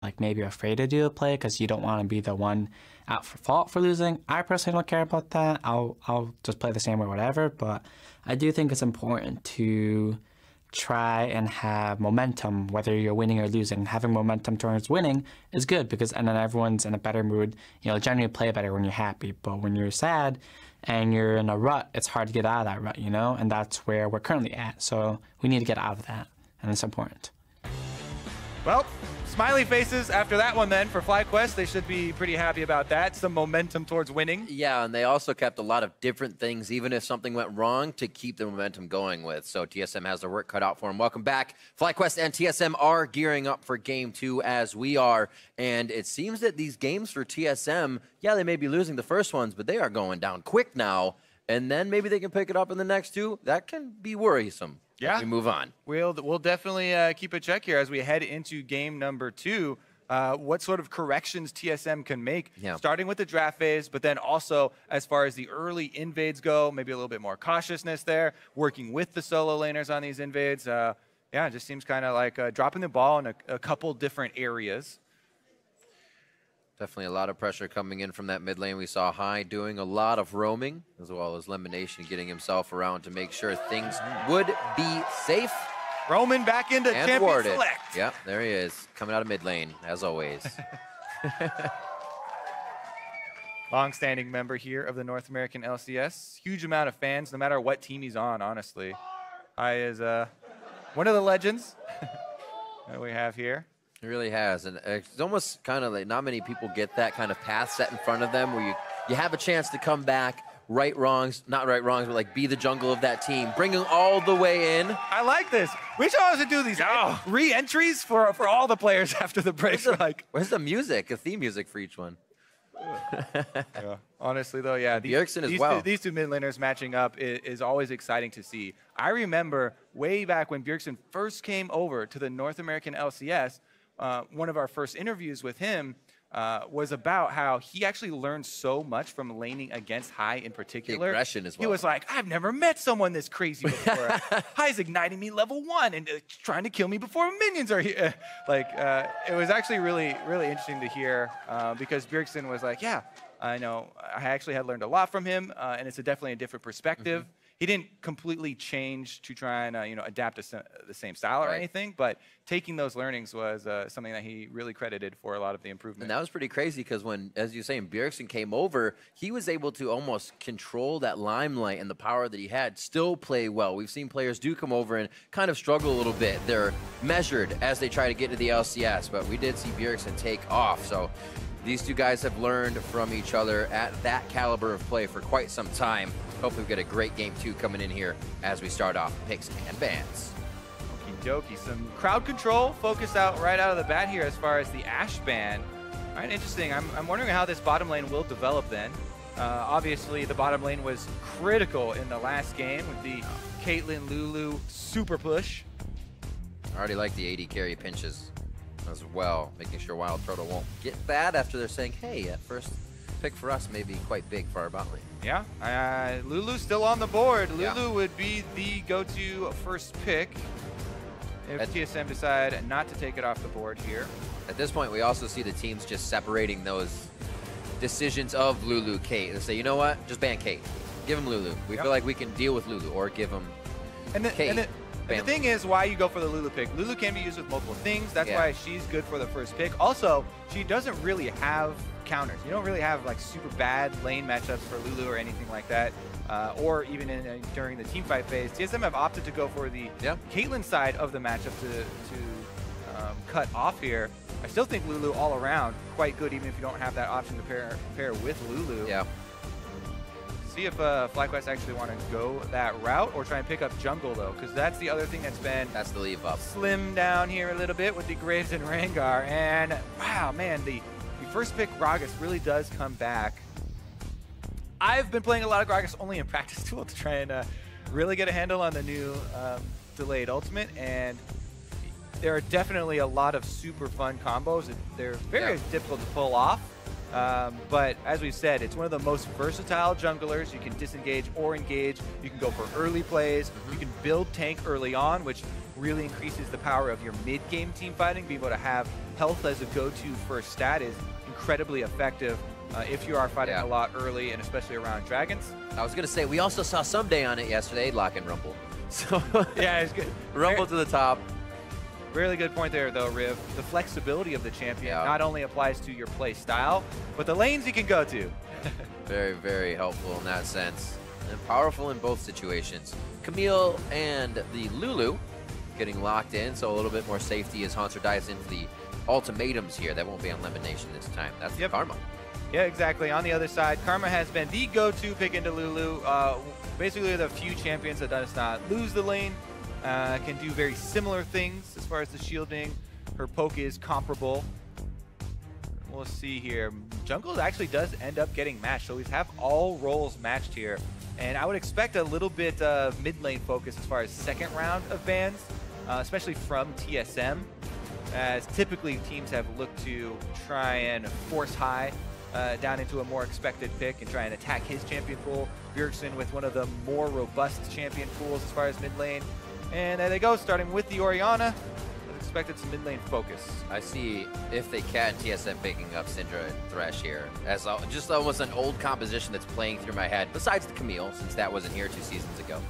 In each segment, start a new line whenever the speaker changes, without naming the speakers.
like maybe afraid to do a play because you don't want to be the one out for fault for losing. I personally don't care about that. I'll just play the same or whatever, but I do think it's important to try and have momentum, whether you're winning or losing. Having momentum towards winning is good because, and then everyone's in a better mood. You know, generally play better when you're happy, but when you're sad and you're in a rut, it's hard to get out of that rut, you know, and that's where we're currently at. So we need to get out of that, and it's important.
Well, smiley faces after that one then for FlyQuest. They should be pretty happy about that. Some momentum towards winning.
Yeah, and they also kept a lot of different things, even if something went wrong, to keep the momentum going with. So TSM has their work cut out for them. Welcome back. FlyQuest and TSM are gearing up for Game 2 as we are. And it seems that these games for TSM, yeah, they may be losing the first ones, but they are going down quick now. And then maybe they can pick it up in the next two. That can be worrisome.
Yeah,
we move on.
We'll definitely keep a check here as we head into game number 2. What sort of corrections TSM can make, starting with the draft phase, but then also as far as the early invades go, maybe a little bit more cautiousness there, working with the solo laners on these invades. Yeah, it just seems kind of like dropping the ball in a couple different areas.
Definitely a lot of pressure coming in from that mid lane. We saw High doing a lot of roaming, as well as Lemonation getting himself around to make sure things would be safe.
Roman back into champion
warded.
select.
Yep, there he is, coming out of mid lane, as always.
Long-standing member here of the North American LCS. Huge amount of fans, no matter what team he's on, honestly. High is one of the legends that we have here.
It really has, and it's almost kind of like not many people get that kind of path set in front of them where you have a chance to come back, right wrongs, not right wrongs, but like be the jungle of that team, bring them all the way in.
I like this. We should also do these re-entries for all the players after the break.
Where's the music, the theme music for each one?
Yeah. Honestly, though, yeah, these two mid laners matching up is always exciting to see. I remember way back when Bjergsen first came over to the North American LCS, one of our first interviews with him was about how he actually learned so much from laning against High in particular.
The aggression as well.
He was like, I've never met someone this crazy before. High's igniting me level 1 and trying to kill me before minions are here. It was actually really, really interesting to hear because Bjergsen was like, yeah, I know. I actually had learned a lot from him, and it's definitely a different perspective. He didn't completely change to try and adapt to the same style or anything, but taking those learnings was something that he really credited for a lot of the improvement.
And that was pretty crazy because when, as you're saying, Bjergsen came over, he was able to almost control that limelight and the power that he had, still play well. We've seen players do come over and kind of struggle a little bit. They're measured as they try to get to the LCS, but we did see Bjergsen take off. So these two guys have learned from each other at that caliber of play for quite some time. Hopefully we get a great game 2 coming in here as we start off picks and bans.
Okie dokie. Some crowd control focus out right out of the bat here as far as the Ashe ban. All right, interesting. I'm wondering how this bottom lane will develop then. Obviously, the bottom lane was critical in the last game with the Caitlyn Lulu super push.
I already like the AD carry pinches as well, making sure Wild Turtle won't get that after they're saying, hey, at first pick for us may be quite big for our bot lane.
Yeah, Lulu's still on the board. Lulu would be the go-to first pick if TSM decide not to take it off the board here.
At this point, we also see the teams just separating those decisions of Lulu, Kate. They say, you know what, just ban Kate. Give him Lulu. We feel like we can deal with Lulu, or give him Kate.
And the thing is why you go for the Lulu pick. Lulu can be used with multiple things. That's why she's good for the first pick. Also, she doesn't really have counters. You don't really have like super bad lane matchups for Lulu or anything like that. Or even during the team fight phase. TSM have opted to go for the Caitlyn side of the matchup to cut off here. I still think Lulu all around quite good, even if you don't have that option to pair with Lulu.
Yeah.
See if FlyQuest actually want to go that route or try and pick up jungle, though, because that's the other thing that's been
the leave up.
Slim down here a little bit with the Graves and Rengar. And, wow, man, the first pick Gragas really does come back. I've been playing a lot of Gragas only in practice tool to try and really get a handle on the new delayed ultimate, and there are definitely a lot of super fun combos. They're very difficult to pull off. But as we've said, it's one of the most versatile junglers. You can disengage or engage. You can go for early plays. You can build tank early on, which really increases the power of your mid-game team fighting, be able to have health as a go-to first stat is incredibly effective if you are fighting a lot early, and especially around dragons.
I was going to say, we also saw Someday on it yesterday, lock and rumble. So
yeah, it's good.
Rumble to the top.
Really good point there, though, Riv. The flexibility of the champion not only applies to your play style, but the lanes you can go to.
Very, very helpful in that sense. And powerful in both situations. Camille and the Lulu getting locked in, so a little bit more safety as Haunter dives into the ultimatums here. That won't be on Elimination this time. That's Karma.
Yeah, exactly. On the other side, Karma has been the go-to pick into Lulu. Basically, the few champions that does not lose the lane. Can do very similar things as far as the shielding. Her poke is comparable. We'll see here. Jungle actually does end up getting matched, so we have all roles matched here. And I would expect a little bit of mid lane focus as far as second round of bans, especially from TSM, as typically teams have looked to try and force high down into a more expected pick and try and attack his champion pool. Bjergsen with one of the more robust champion pools as far as mid lane. And there they go, starting with the Orianna. As expected, some mid lane focus.
I see, if they can, TSM picking up Syndra and Thresh here as just almost an old composition that's playing through my head, besides the Camille, since that wasn't here 2 seasons ago.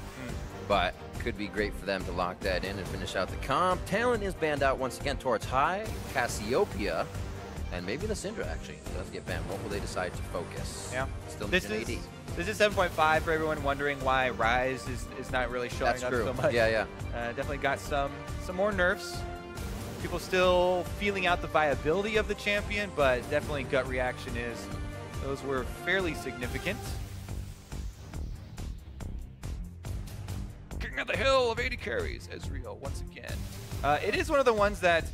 But could be great for them to lock that in and finish out the comp. Talon is banned out once again towards high. Cassiopeia, and maybe the Syndra actually does get banned. What will they decide to focus?
Yeah.
Still needs an AD.
This is 7.5 for everyone wondering why Ryze is not really showing up so much.
Yeah, yeah.
Definitely got some more nerfs. People still feeling out the viability of the champion, but definitely gut reaction is those were fairly significant. King of the hill of 80 carries, Ezreal once again. It is one of the ones that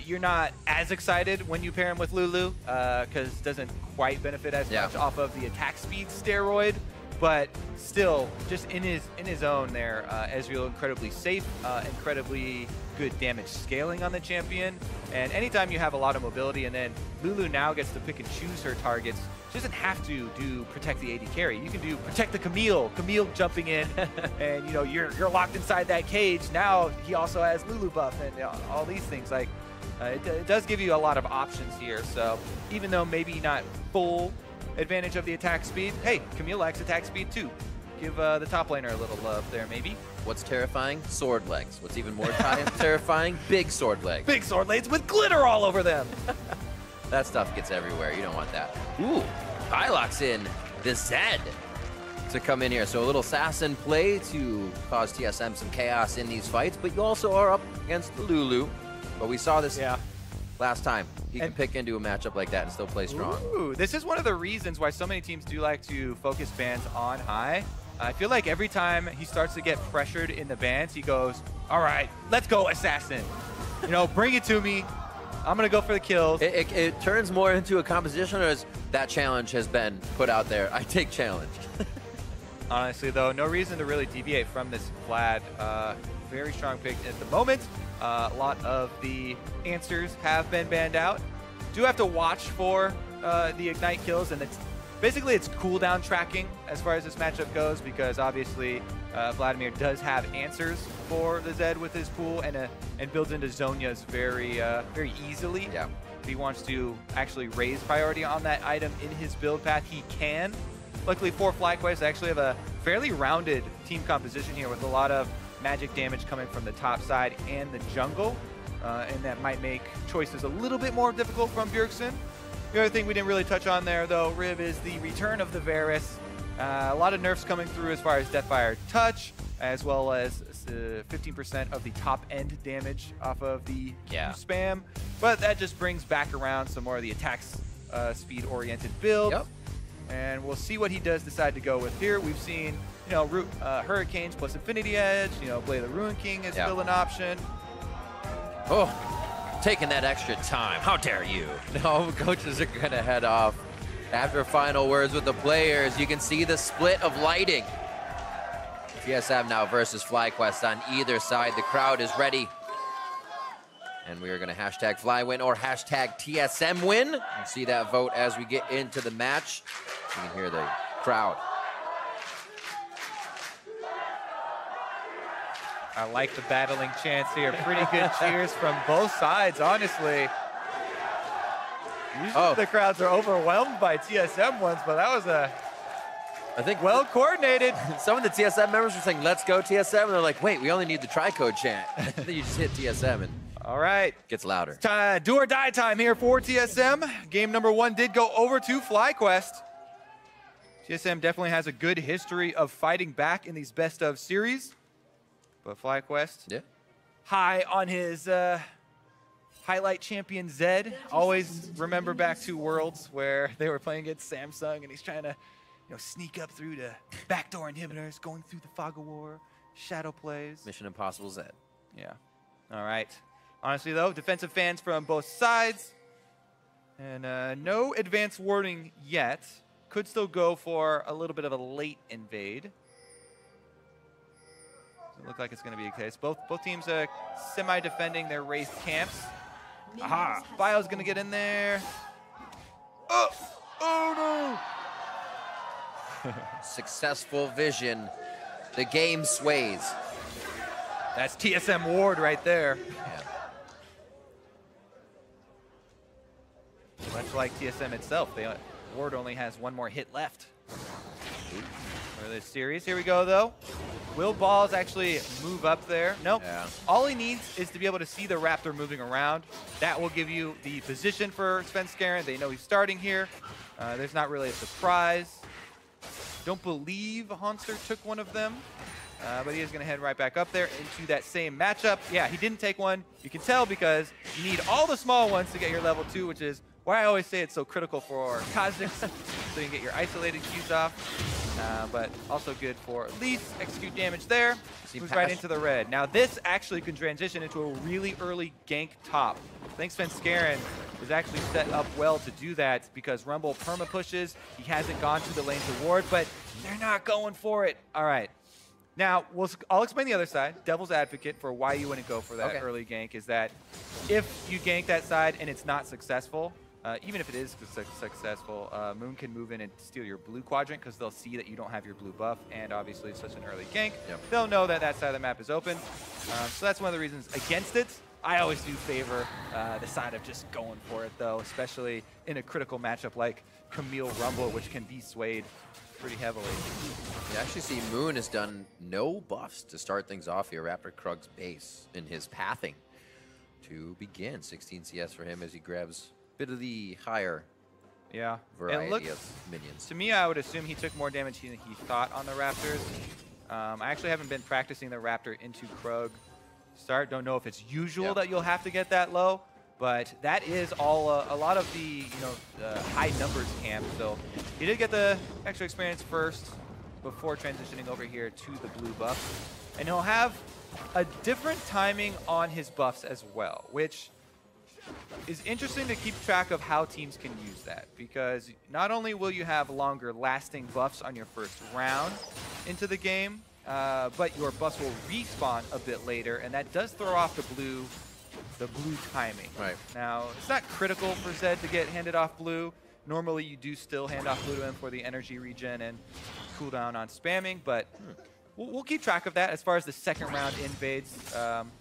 you're not as excited when you pair him with Lulu, because it doesn't quite benefit as much off of the attack speed steroid, but still, just in his own there, Ezreal incredibly safe, incredibly good damage scaling on the champion, and anytime you have a lot of mobility, and then Lulu now gets to pick and choose her targets. She doesn't have to do protect the AD carry. You can do protect the Camille jumping in, and you're locked inside that cage. Now he also has Lulu buff and all these things. Like it does give you a lot of options here. So even though maybe not full advantage of the attack speed, hey, Camille likes attack speed too. Give the top laner a little love there, maybe.
What's terrifying? Sword legs. What's even more terrifying? Big sword legs.
Big sword legs with glitter all over them.
That stuff gets everywhere. You don't want that. Ooh, Hylock's in the Zed to come in here. So a little assassin play to cause TSM some chaos in these fights, but you also are up against the Lulu. But we saw this last time. He can pick into a matchup like that and still play strong.
Ooh, this is one of the reasons why so many teams do like to focus bans on high. I feel like every time he starts to get pressured in the bans, he goes, all right, let's go assassin. Bring it to me. I'm going to go for the kills.
It turns more into a composition as that challenge has been put out there. I take challenge.
Honestly, though, no reason to really deviate from this Vlad. Very strong pick at the moment. A lot of the answers have been banned out. Do have to watch for the Ignite kills, and basically it's cooldown tracking as far as this matchup goes, because obviously Vladimir does have answers for the Zed with his pool and builds into Zhonya's very easily.
Yeah.
If he wants to actually raise priority on that item in his build path, he can. Luckily for FlyQuest, they actually have a fairly rounded team composition here with a lot of magic damage coming from the top side and the jungle, and that might make choices a little bit more difficult from Bjergsen. The other thing we didn't really touch on there, though, Riv, is the return of the Varus. A lot of nerfs coming through as far as Deathfire Touch, as well as 15% of the top-end damage off of the Q spam. But that just brings back around some more of the attack speed-oriented builds. Yep. And we'll see what he does decide to go with here. We've seen, Hurricanes plus Infinity Edge. Blade of the Ruin King is still an option.
Oh, taking that extra time. How dare you? No, coaches are going to head off. After final words with the players, you can see the split of lighting. TSM now versus FlyQuest on either side. The crowd is ready. And we are going to hashtag FlyWin or hashtag TSM win. We'll see that vote as we get into the match. You can hear the crowd.
I like the battling chants here. Pretty good cheers from both sides, honestly. Usually the crowds are overwhelmed by TSM ones, but that was
I think
well coordinated.
Some of the TSM members were saying, let's go TSM, and they're like, wait, we only need the tri-code chant. Then you just hit TSM and
All right.
gets louder.
Do or die time here for TSM. Game number 1 did go over to FlyQuest. TSM definitely has a good history of fighting back in these best of series. But FlyQuest, high on his highlight champion Zed. Always remember back to Worlds where they were playing against Samsung and he's trying to sneak up through the backdoor inhibitors, going through the fog of war, shadow plays.
Mission Impossible Zed.
Yeah. All right. Honestly, though, defensive fans from both sides. And no advance warning yet. Could still go for a little bit of a late invade. Doesn't look like it's going to be the case. Both teams are semi-defending their raised camps. Aha! Bio's going to get in there. Oh! Oh, no!
Successful vision. The game sways.
That's TSM Ward right there.
Yeah.
Much like TSM itself, Ward only has one more hit left for this series. Here we go, though. Will Balls actually move up there? Nope.
Yeah.
All he needs is to be able to see the Raptor moving around. That will give you the position for Svenskeren. They know he's starting here. There's not really a surprise. Don't believe Haunter took one of them, but he is going to head right back up there into that same matchup. Yeah, he didn't take one. You can tell because you need all the small ones to get your level 2, which is why I always say it's so critical for Kha'Zix, so you can get your isolated Qs off, but also good for at least execute damage there. Moves right into the red. Now this actually can transition into a really early gank top. I think Svenskeren is actually set up well to do that because Rumble perma pushes. He hasn't gone to the lane to ward, but they're not going for it. All right. Now, I'll explain the other side. Devil's advocate for why you wouldn't go for that early gank is that if you gank that side and it's not successful, even if it is successful, Moon can move in and steal your blue quadrant because they'll see that you don't have your blue buff, and obviously it's such an early gank. Yep. They'll know that that side of the map is open. So that's one of the reasons against it. I always do favor the side of just going for it, though, especially in a critical matchup like Camille Rumble, which can be swayed pretty heavily.
You actually see Moon has done no buffs to start things off here. Raptor Krug's base in his pathing to begin. 16 CS for him as he grabs a bit of the higher variety of minions.
To me, I would assume he took more damage than he thought on the Raptors. I actually haven't been practicing the Raptor into Krug start. Don't know if it's usual that you'll have to get that low, but that is all a lot of the high numbers camp. So he did get the extra experience first before transitioning over here to the blue buff, and he'll have a different timing on his buffs as well, which is interesting to keep track of how teams can use that, because not only will you have longer lasting buffs on your first round into the game, but your buffs will respawn a bit later, and that does throw off the blue timing.
Right. Now,
it's not critical for Zed to get handed off blue. Normally, you do still hand off blue to him for the energy regen and cooldown on spamming, but we'll keep track of that as far as the second round invades.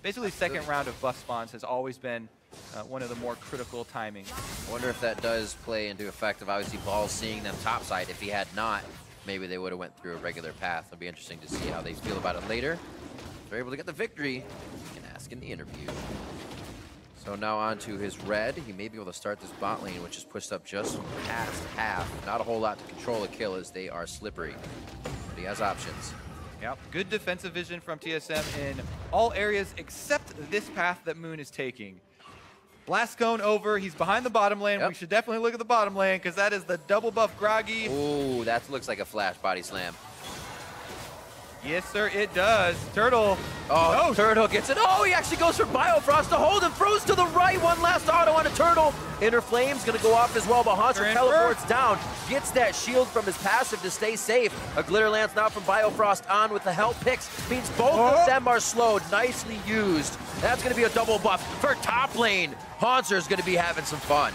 Basically, second round of buff spawns has always been one of the more critical timings.
I wonder if that does play into effect of obviously Ball seeing them topside. If he had not, maybe they would have went through a regular path. It'll be interesting to see how they feel about it later. If they're able to get the victory, you can ask in the interview. So now on to his red. He may be able to start this bot lane, which is pushed up just past half. Not a whole lot to control a kill as they are slippery, but he has options.
Yep, good defensive vision from TSM in all areas except this path that Moon is taking. Blast cone over, he's behind the bottom lane. We should definitely look at the bottom lane because that is the double buff Groggy.
Ooh, that looks like a flash body slam.
Yes, sir, it does. Turtle.
Oh, Turtle gets it. Oh, he actually goes for Biofrost to hold him. Throws to the right. One last auto on a Turtle. Inner Flame's going to go off as well, but Haunter teleports down. Gets that shield from his passive to stay safe. A Glitter Lance now from Biofrost on with the help picks. Means both of them are slowed. Nicely used. That's going to be a double buff for top lane. Haunter's going to be having some fun.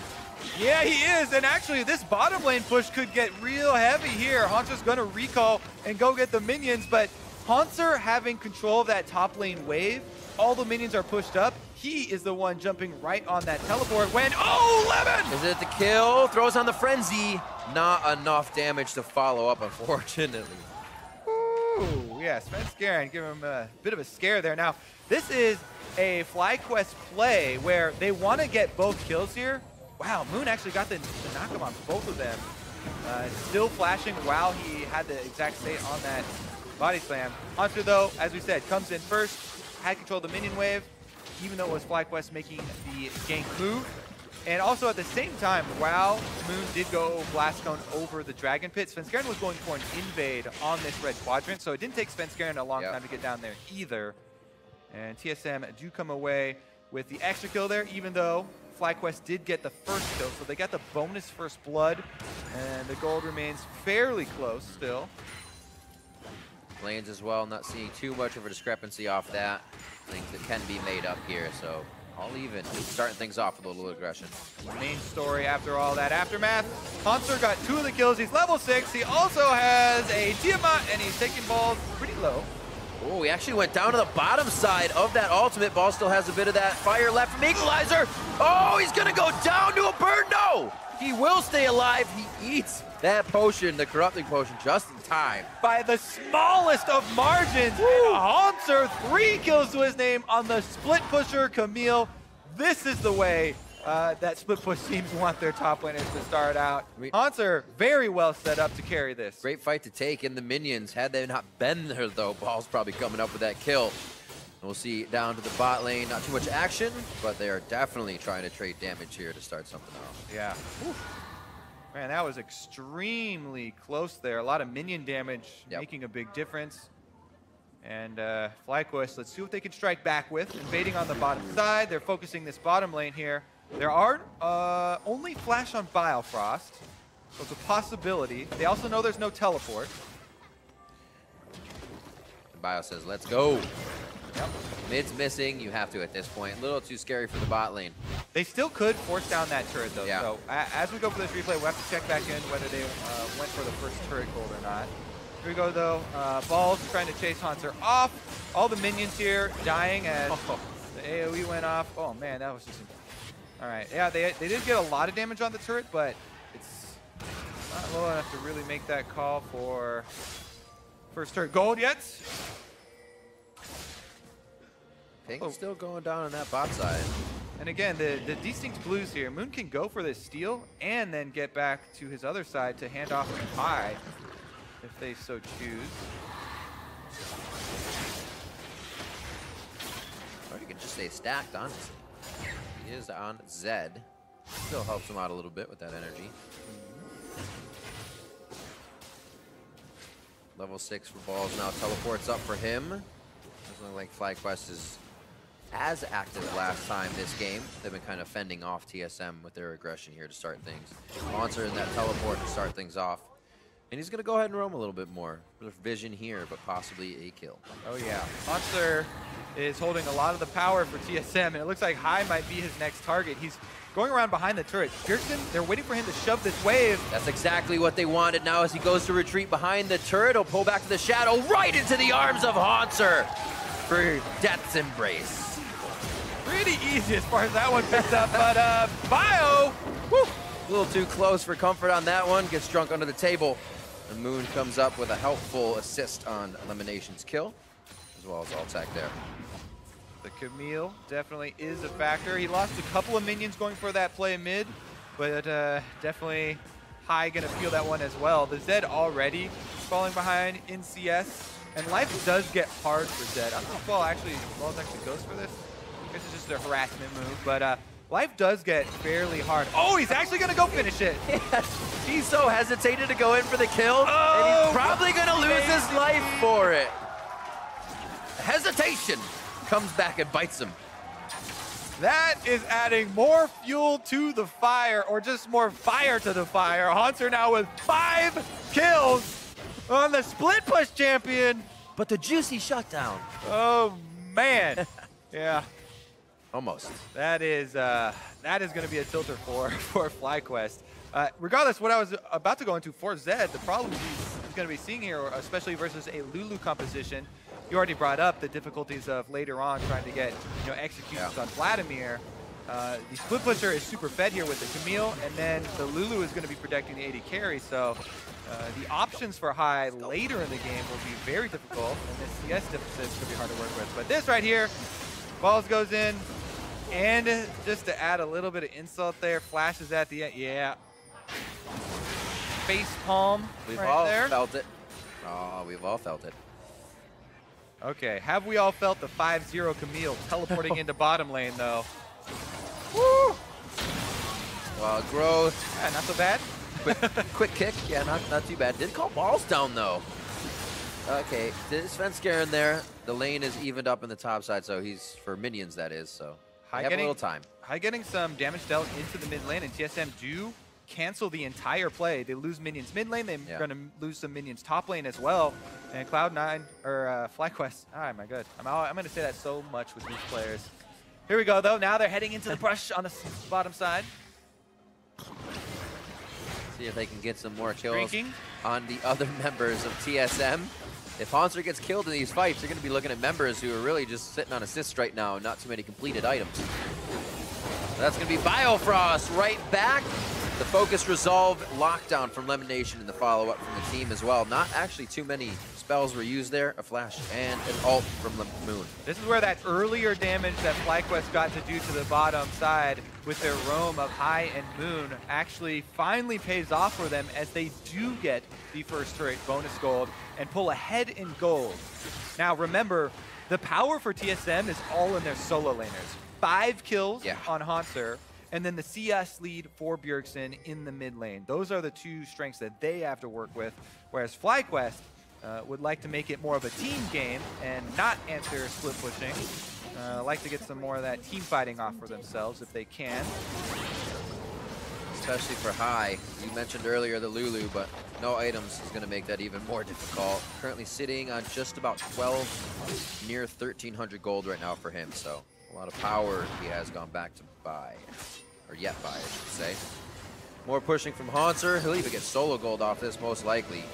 Yeah, he is, and actually this bottom lane push could get real heavy here. Haunter's gonna recall and go get the minions, but Haunter having control of that top lane wave, all the minions are pushed up. he is the one jumping right on that teleport when, oh, Lemon!
Is it the kill? Throws on the frenzy. Not enough damage to follow up, unfortunately.
Ooh, yeah, SvenScaring give him a bit of a scare there. Now, this is a FlyQuest play where they want to get both kills here. Wow, Moon actually got the knock him on both of them. Still flashing while he had the exact state on that body slam. Haunter, though, as we said, comes in first, had control of the minion wave, even though it was FlyQuest making the gank move. And also at the same time, while Moon did go Blast Cone over the Dragon Pit, SvenScaring was going for an invade on this red quadrant, so it didn't take SvenScaring a long time to get down there either. And TSM do come away with the extra kill there, even though FlyQuest did get the first kill, so they got the bonus first blood, and the gold remains fairly close still.
Lanes as well, not seeing too much of a discrepancy off that. Things that can be made up here, so all even. Starting things off with a little aggression.
Main story after all that aftermath. Haunter got 2 of the kills. He's level 6. He also has a Tiamat, and he's taking balls pretty low.
Oh, he actually went down to the bottom side of that ultimate. Ball still has a bit of that fire left from Equalizer. Oh, he's gonna go down to a burn. No, he will stay alive. He eats that potion, the corrupting potion, just in time.
By the smallest of margins. And Haunter, 3 kills to his name on the split pusher, Camille. This is the way that split push teams want their top laners to start out. Haunter, very well set up to carry this.
Great fight to take in the minions. Had they not been there, though, Ball's probably coming up with that kill. We'll see down to the bot lane. Not too much action, but they are definitely trying to trade damage here to start something off.
Yeah. Whew. Man, that was extremely close there. A lot of minion damage making a big difference. And FlyQuest, let's see what they can strike back with. Invading on the bottom side. They're focusing this bottom lane here. There are only flash on Biofrost, so it's a possibility. They also know there's no teleport.
Bio says, let's go.
Yep.
Mid's missing. You have to at this point. A little too scary for the bot lane.
They still could force down that turret, though.
Yeah.
So as we go for this replay, we'll have to check back in whether they went for the first turret gold or not. Here we go, though. Balls trying to chase Haunter off. All the minions here dying as the AoE went off. Oh, man, that was just... All right. Yeah, they did get a lot of damage on the turret, but it's not low enough to really make that call for first turret gold yet.
Pink still going down on that bot side.
And again, the distinct blues here. Moon can go for this steal and then get back to his other side to hand off to Pi if they so choose.
Or you can just stay stacked, honestly. He is on Zed. Still helps him out a little bit with that energy. Level 6 for Balls now. Teleports up for him. Doesn't look like FlyQuest is as active last time this game. They've been kind of fending off TSM with their aggression here to start things. Monster in that teleport to start things off. And he's going to go ahead and roam a little bit more. There's vision here, but possibly a kill.
Oh, yeah. Monster is holding a lot of the power for TSM, and it looks like Hai might be his next target. He's going around behind the turret. Pearson, they're waiting for him to shove this wave.
That's exactly what they wanted. Now as he goes to retreat behind the turret, he'll pull back to the shadow, right into the arms of Haunter for Death's Embrace.
Pretty easy as far as that one picked up, but Bio, whew,
A little too close for comfort on that one. Gets drunk under the table. And Moon comes up with a helpful assist on Elimination's kill, as well as All-Tech there.
the Camille definitely is a factor. He lost a couple of minions going for that play mid, but definitely Hai gonna feel that one as well. The Zed already falling behind in CS, and life does get hard for Zed. I don't know if Balls actually goes for this. I guess it's just a harassment move, but life does get fairly hard. Oh, he's actually gonna go finish it.
Yes, he so hesitated to go in for the kill, and he's probably gonna lose his life for it. Hesitation comes back and bites him.
That is adding more fuel to the fire, or just more fire to the fire. Haunter now with 5 kills on the split push champion.
But the juicy shutdown.
Oh man, yeah.
Almost.
That is going to be a tilter for FlyQuest. Regardless, what I was about to go into for Zed, the problem he's going to be seeing here, especially versus a Lulu composition, you already brought up the difficulties of later on trying to get executions on Vladimir. The split pusher is super fed here with the Camille, and then the Lulu is going to be protecting the AD carry. So the options for High later in the game will be very difficult, and this CS deficit is going to be hard to work with. But this right here, balls goes in, and just to add a little bit of insult there, flashes at the end. Yeah. Face palm
We've
right
all
there.
felt it. Oh, we've all felt it.
Okay, have we all felt the 5-0 Camille teleporting into bottom lane, though? Woo!
Well, growth.
Yeah, not so bad.
Quick kick. Yeah, not too bad. Did call balls down, though. Okay, this Svenskar in there. The lane is evened up in the top side, so he's for minions, that is. So
High
have a little time.
High getting some damage dealt into the mid lane, and TSM do cancel the entire play. They lose minions mid lane. They're going to lose some minions top lane as well. And Cloud9 or FlyQuest. Oh my god, I'm going to say that so much with these players. Here we go though. Now they're heading into the brush on the bottom side.
See if they can get some more kills
Drinking.
on the other members of TSM. If Hanser gets killed in these fights, you're going to be looking at members who are really just sitting on assists right now, and not too many completed items. So that's going to be Biofrost right back. The focus resolve lockdown from Lemon Nation in the follow-up from the team as well. Not actually too many spells were used there. A flash and an ult from Moon.
This is where that earlier damage that FlyQuest got to do to the bottom side with their roam of High and Moon actually finally pays off for them, as they do get the first turret bonus gold and pull ahead in gold. Now remember, the power for TSM is all in their solo laners. 5 kills on Hanser, and then the CS lead for Bjergsen in the mid lane. Those are the two strengths that they have to work with, whereas FlyQuest would like to make it more of a team game and not answer split pushing. Like to get some more of that team fighting off for themselves if they can.
Especially for High. You mentioned earlier the Lulu, but no items is going to make that even more difficult. Currently sitting on just about 12, near 1,300 gold right now for him, so a lot of power he has gone back to buy. Or yet buy, I should say. More pushing from Hanser. He'll even get solo gold off this, most likely.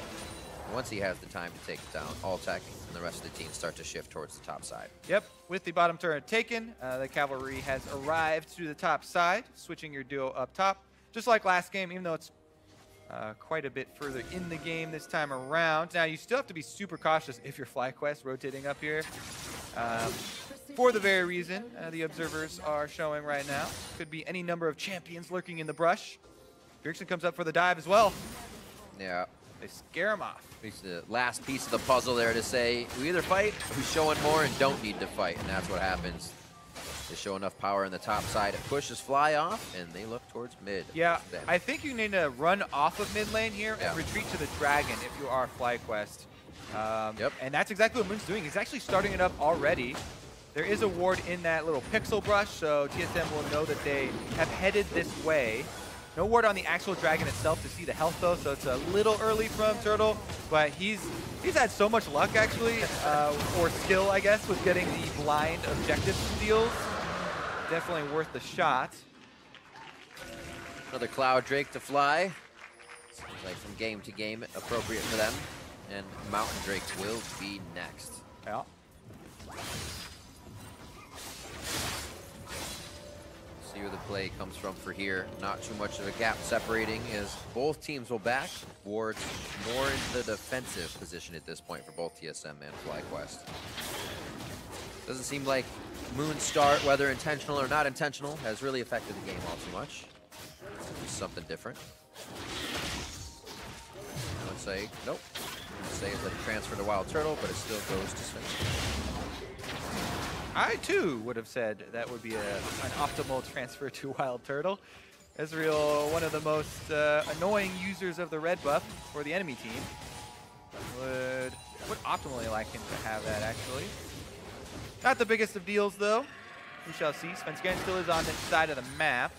Once he has the time to take it down, Alltech and the rest of the team start to shift towards the top side.
Yep, with the bottom turret taken, the cavalry has arrived to the top side, switching your duo up top. Just like last game, even though it's quite a bit further in the game this time around. Now, you still have to be super cautious if you're FlyQuest rotating up here. For the very reason the observers are showing right now. Could be any number of champions lurking in the brush. Bjergsen comes up for the dive as well.
Yeah.
They scare him off.
It's the last piece of the puzzle there to say, we either fight, or we show in more and don't need to fight, and that's what happens. They show enough power in the top side, it pushes Fly off, and they look towards mid.
Yeah, I think you need to run off of mid lane here and retreat to the dragon if you are FlyQuest. And that's exactly what Moon's doing. He's actually starting it up already. There is a ward in that little pixel brush, so TSM will know that they have headed this way. No ward on the actual dragon itself to see the health though, so it's a little early from Turtle, but he's had so much luck actually, or skill I guess, with getting the blind objective deals. Definitely worth the shot.
Another Cloud Drake to fly. Seems like from game to game appropriate for them. And Mountain Drake will be next.
Yeah.
See where the play comes from for here. Not too much of a gap separating, as both teams will back. Wards more into the defensive position at this point for both TSM and FlyQuest. Doesn't seem like Moon's start, whether intentional or not intentional, has really affected the game all too much. Just something different. I would say, nope. I would say that it transferred to Wild Turtle, but it still goes to Svenskar.
I too would have said that would be an optimal transfer to Wild Turtle. Ezreal, one of the most annoying users of the red buff for the enemy team. Would optimally like him to have that actually. Not the biggest of deals though. We shall see. Svenskar still is on this side of the map.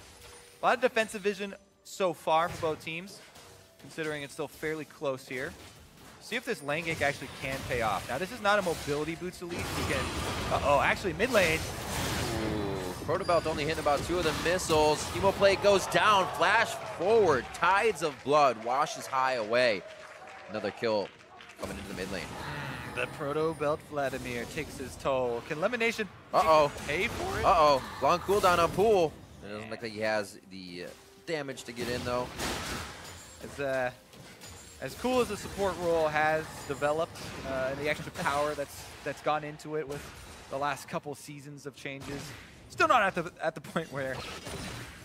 A lot of defensive vision so far for both teams, considering it's still fairly close here. See if this lane gank actually can pay off. Now, this is not a mobility boots elite. You can, actually mid lane.
Ooh, Protobelt only hitting about 2 of the missiles. Emo play goes down, flash forward. Tides of blood washes High away. Another kill coming into the mid lane.
The Proto Belt Vladimir takes his toll. Can Lemonation pay for it?
Long cooldown on Pool. It doesn't look like he has the damage to get in, though.
As cool as the support role has developed, and the extra power that's gone into it with the last couple seasons of changes, still not at the point where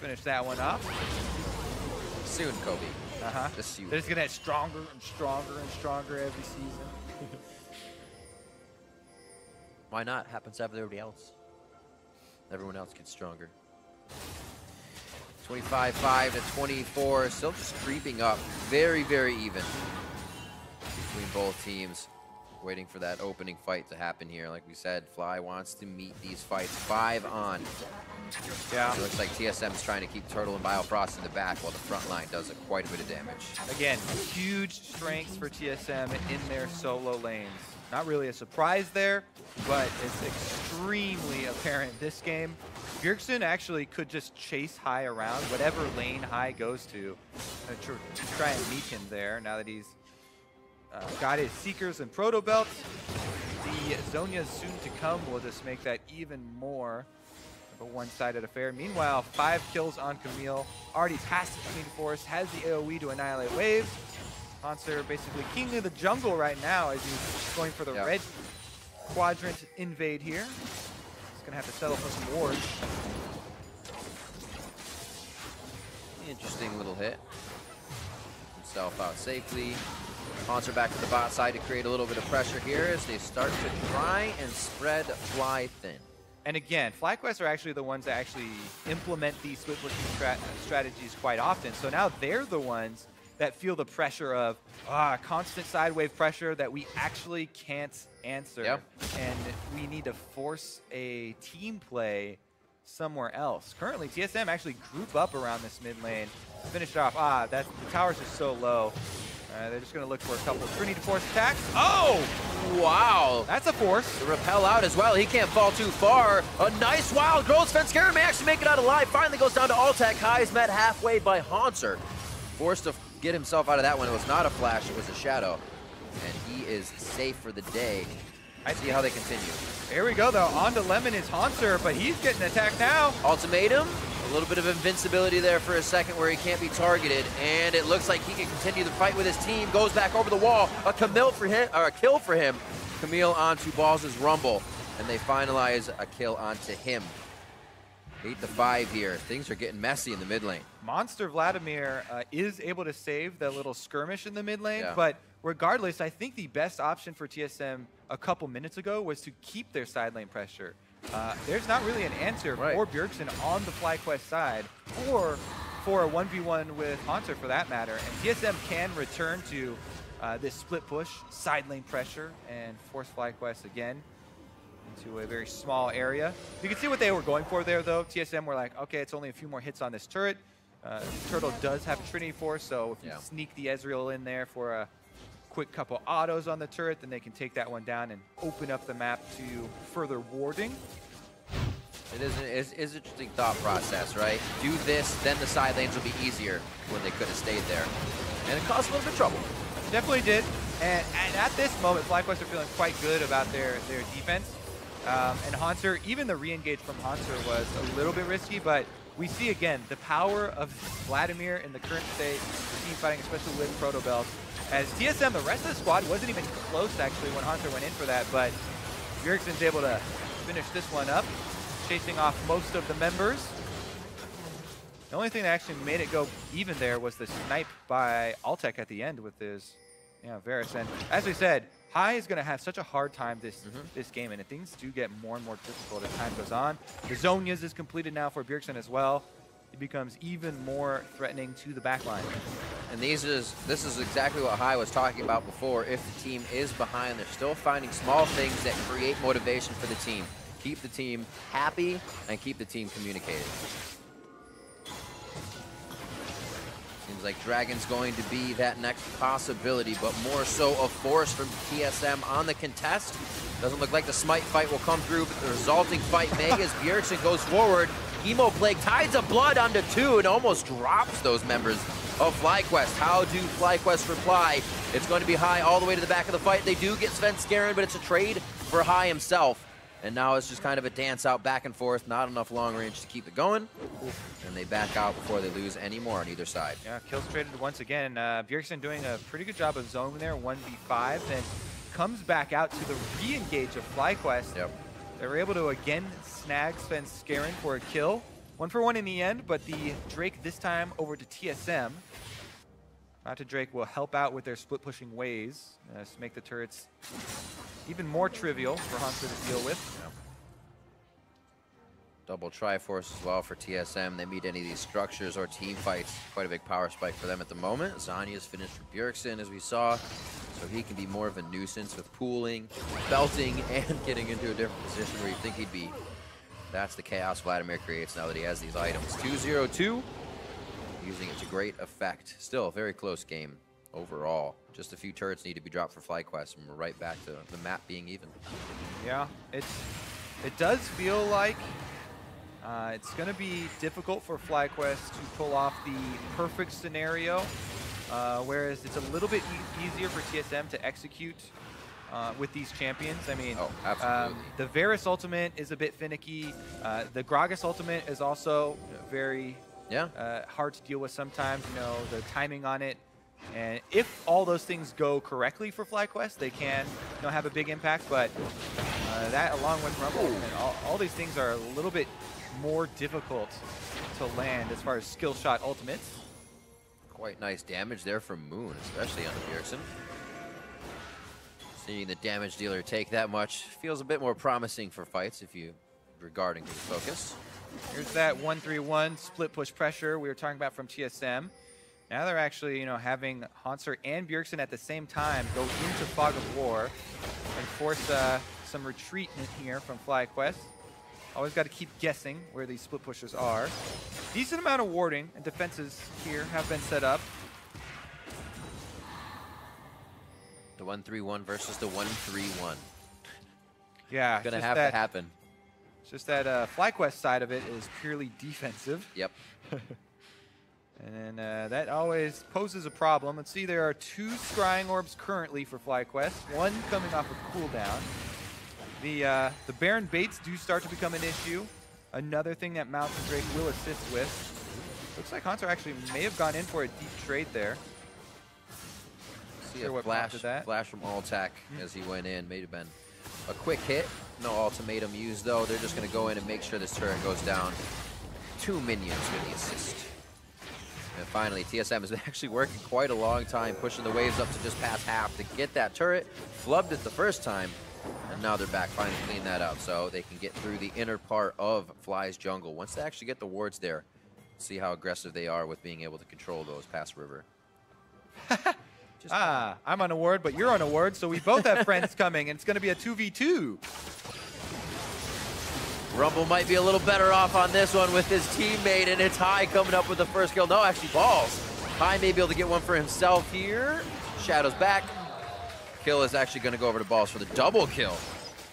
finish that one off.
Soon, Kobe. Just soon.
They're just gonna get stronger and stronger and stronger every season.
Why not? Happens to everybody else. Everyone else gets stronger. 25-5 to 24, still just creeping up. Very, very even between both teams. Waiting for that opening fight to happen here. Like we said, Fly wants to meet these fights 5 on.
Yeah.
It looks like TSM is trying to keep Turtle and Biofrost in the back while the front line does quite a bit of damage.
Again, huge strengths for TSM in their solo lanes. Not really a surprise there, but it's extremely apparent this game. Bjergsen actually could just chase High around, whatever lane High goes to try and meet him there now that he's got his Seekers and Proto Belt. The Zhonya's soon to come will just make that even more of a one-sided affair. Meanwhile, 5 kills on Camille, already past the Queen Force, has the AoE to annihilate waves. Hanser basically king of the jungle right now as he's going for the red quadrant invade here. He's gonna have to settle for some wards.
Interesting little hit. Himself out safely. Hanser back to the bot side to create a little bit of pressure here as they start to try and spread Fly thin.
And again, FlyQuest are actually the ones that actually implement these split pushing strategies quite often. So now they're the ones that feel the pressure of constant side wave pressure that we actually can't answer.
Yep.
And we need to force a team play somewhere else. Currently, TSM actually group up around this mid lane. Finish off. The tower's just so low. They're just going to look for a couple of Trinity Force attacks. Oh!
Wow.
That's a force.
The repel out as well. He can't fall too far. A nice wild growth fence. Garen may actually make it out alive. Finally goes down to Altec. High is met halfway by Hanser. Forced to get himself out of that one. It was not a flash. It was a shadow. And he is safe for the day. I see how they continue.
Here we go, though. On to Lemon is Hanser, but he's getting attacked now.
Ultimatum. A little bit of invincibility there for a second where he can't be targeted, and it looks like he can continue the fight with his team. Goes back over the wall. A kill for him. Camille onto Balls' Rumble, and they finalize a kill onto him. 8-5 here. Things are getting messy in the mid lane.
Monster Vladimir is able to save the little skirmish in the mid lane, but regardless, I think the best option for TSM a couple minutes ago was to keep their side lane pressure. There's not really an answer for Bjergsen on the FlyQuest side, or for a 1v1 with Hanser for that matter. And TSM can return to this split push, side lane pressure, and force FlyQuest again into a very small area. You can see what they were going for there, though. TSM were like, okay, it's only a few more hits on this turret. Turtle does have a Trinity Force, so if you sneak the Ezreal in there for a quick couple autos on the turret, then they can take that one down and open up the map to further warding.
It is an interesting thought process, right? Do this, then the side lanes will be easier when they could have stayed there. And it caused a little bit of trouble.
Definitely did. And at this moment, FlyQuest are feeling quite good about their defense. And Hanser, even the re-engage from Hanser was a little bit risky, but we see again the power of Vladimir in the current state, the team fighting, especially with Proto Belt. As TSM, the rest of the squad wasn't even close actually when Hanser went in for that, but Bjergsen's able to finish this one up, chasing off most of the members. The only thing that actually made it go even there was the snipe by Altec at the end with his Varus. And as we said, High is going to have such a hard time this game, and things do get more and more difficult as time goes on. The Zhonya's is completed now for Bjergsen as well. It becomes even more threatening to the backline.
And this is exactly what High was talking about before. If the team is behind, they're still finding small things that create motivation for the team. Keep the team happy and keep the team communicating. Seems like Dragon's going to be that next possibility, but more so a force from TSM on the contest. Doesn't look like the Smite fight will come through, but the resulting fight may as Bjergsen goes forward. Emo Plague tides of blood onto 2 and almost drops those members of FlyQuest. How do FlyQuest reply? It's going to be High all the way to the back of the fight. They do get Sven Skaren, but it's a trade for High himself. And now it's just kind of a dance out back and forth, not enough long range to keep it going. And they back out before they lose any more on either side.
Yeah, kills traded once again. Bjergsen doing a pretty good job of zoning there, 1v5, and comes back out to the re-engage of FlyQuest.
Yep.
They were able to again snag Sven Skaren for a kill. 1 for 1 in the end, but the Drake this time over to TSM. To Drake will help out with their split pushing ways to make the turrets even more trivial for Hunter to deal with.
Yep. Double Triforce as well for TSM. They meet any of these structures or team fights. Quite a big power spike for them at the moment. Zanya's finished for Bjergsen, as we saw. So he can be more of a nuisance with pooling, belting, and getting into a different position where you think he'd be. That's the chaos Vladimir creates now that he has these items. 2-0-2, using it to great effect. Still a very close game overall. Just a few turrets need to be dropped for FlyQuest, and we're right back to the map being even.
Yeah, it does feel like it's going to be difficult for FlyQuest to pull off the perfect scenario, whereas it's a little bit easier for TSM to execute with these champions. I mean, the Varus ultimate is a bit finicky. The Gragas ultimate is also very hard to deal with sometimes, you know, the timing on it. And if all those things go correctly for FlyQuest, they can, you know, have a big impact. But that, along with Rumble, and all these things are a little bit more difficult to land as far as skill shot ultimates.
Quite nice damage there from Moon, especially on the Bjergsen. Seeing the damage dealer take that much feels a bit more promising for fights if you regarding his focus.
Here's that 1-3-1 split push pressure we were talking about from TSM. Now they're actually, you know, having Hanser and Bjergsen at the same time go into Fog of War and force some retreat in here from FlyQuest. Always got to keep guessing where these split pushers are. Decent amount of warding and defenses here have been set up.
The 1-3-1 versus the 1-3-1.
Yeah,
gonna have to happen.
It's just that FlyQuest side of it is purely defensive.
Yep.
And then that always poses a problem. Let's see, there are 2 Scrying Orbs currently for FlyQuest, 1 coming off a cooldown. The Baron baits do start to become an issue. Another thing that Mountain Drake will assist with. Looks like Hunter actually may have gone in for a deep trade there.
See a flash from Altac as he went in. May have been a quick hit. No ultimatum used though. They're just going to go in and make sure this turret goes down. 2 minions with the assist. And finally, TSM has been actually working quite a long time, pushing the waves up to just past half to get that turret. Flubbed it the first time, and now they're back, finally clean that up so they can get through the inner part of Fly's jungle. Once they actually get the wards there, see how aggressive they are with being able to control those past river.
I'm on a ward, but you're on a ward, so we both have friends coming, and it's going to be a 2v2.
Rumble might be a little better off on this one with his teammate, and it's High coming up with the first kill. No, actually Balls. High may be able to get one for himself here. Shadow's back. Kill is actually going to go over to Balls for the double kill.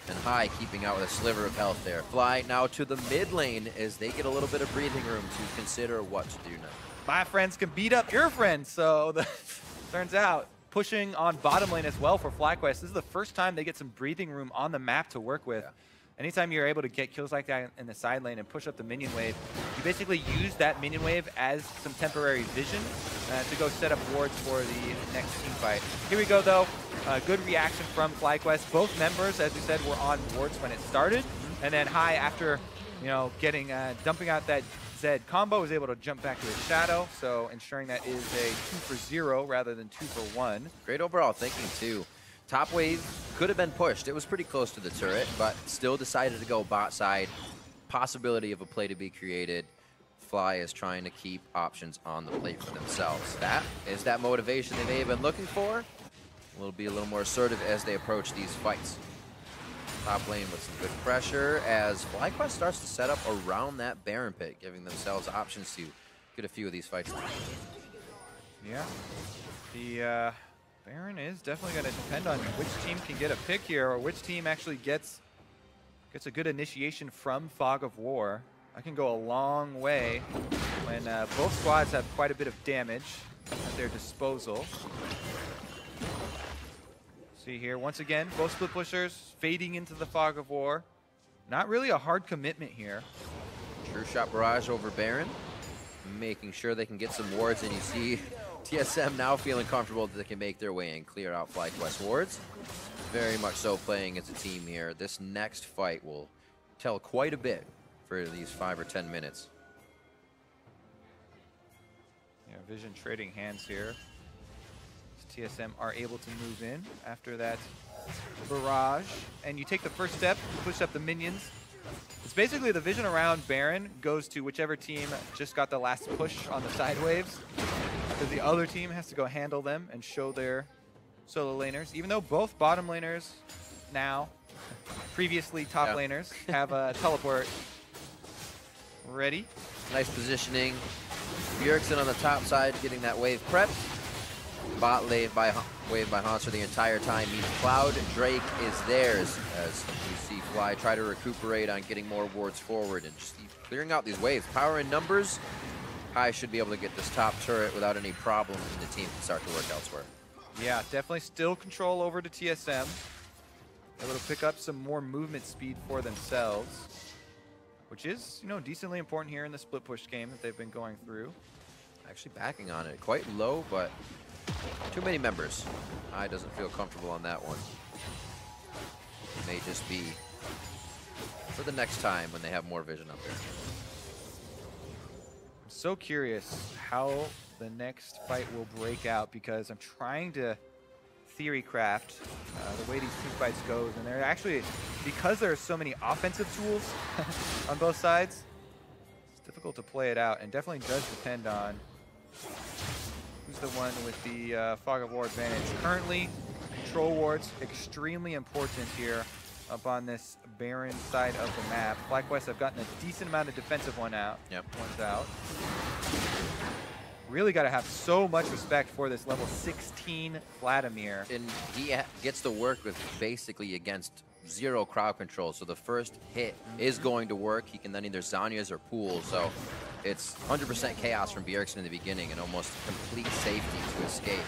And High keeping out with a sliver of health there. Fly now to the mid lane as they get a little bit of breathing room to consider what to do now.
My friends can beat up your friends, so turns out pushing on bottom lane as well for FlyQuest. This is the first time they get some breathing room on the map to work with. Yeah. Anytime you're able to get kills like that in the side lane and push up the minion wave, you basically use that minion wave as some temporary vision to go set up wards for the next team fight. Here we go, though. Good reaction from FlyQuest. Both members, as we said, were on wards when it started. And then High, after getting dumping out that Zed combo, was able to jump back to his Shadow, so ensuring that is a 2 for 0 rather than 2 for 1.
Great overall thinking, too. Top wave could have been pushed. It was pretty close to the turret, but still decided to go bot side. Possibility of a play to be created. Fly is trying to keep options on the plate for themselves. That is that motivation they may have been looking for. Will be a little more assertive as they approach these fights. Top lane with some good pressure as FlyQuest starts to set up around that Baron pit, giving themselves options to get a few of these fights.
Yeah. The Baron is definitely going to depend on which team can get a pick here, or which team actually gets a good initiation from Fog of War. I can go a long way when both squads have quite a bit of damage at their disposal. See here, once again, both split pushers fading into the fog of war. Not really a hard commitment here.
True shot barrage over Baron, making sure they can get some wards, and you see TSM now feeling comfortable that they can make their way and clear out FlyQuest wards. Very much so playing as a team here. This next fight will tell quite a bit for these 5 or 10 minutes.
Yeah, Vision trading hands here. TSM are able to move in after that barrage, and you take the first step, push up the minions. It's basically the vision around Baron goes to whichever team just got the last push on the side waves, because the other team has to go handle them and show their solo laners, even though both bottom laners now, previously top laners, have a teleport ready.
Nice positioning. Bjergsen on the top side getting that wave prepped. Bot wave by Hanser the entire time means Cloud Drake is theirs, as you see Fly try to recuperate on getting more wards forward and just clearing out these waves. Power in numbers, Hai should be able to get this top turret without any problem, and the team can start to work elsewhere.
Yeah, definitely still control over to TSM. Able to pick up some more movement speed for themselves, which is, you know, decently important here in the split push game that they've been going through.
Actually backing on it, quite low, but too many members. Hai doesn't feel comfortable on that one. It may just be for the next time when they have more vision up there.
I'm so curious how the next fight will break out, because I'm trying to theory craft the way these two fights goes, and they're actually, because there are so many offensive tools on both sides, it's difficult to play it out, and definitely does depend on who's the one with the Fog of War advantage. Currently, control wards, extremely important here up on this Baron side of the map. FlyQuest have gotten a decent amount of defensive ones out. Really got to have so much respect for this level 16 Vladimir.
And he gets to work with basically against 0 crowd control, so the first hit is going to work. He can then either Zhonya's or pool, so it's 100% chaos from Bjergsen in the beginning and almost complete safety to escape.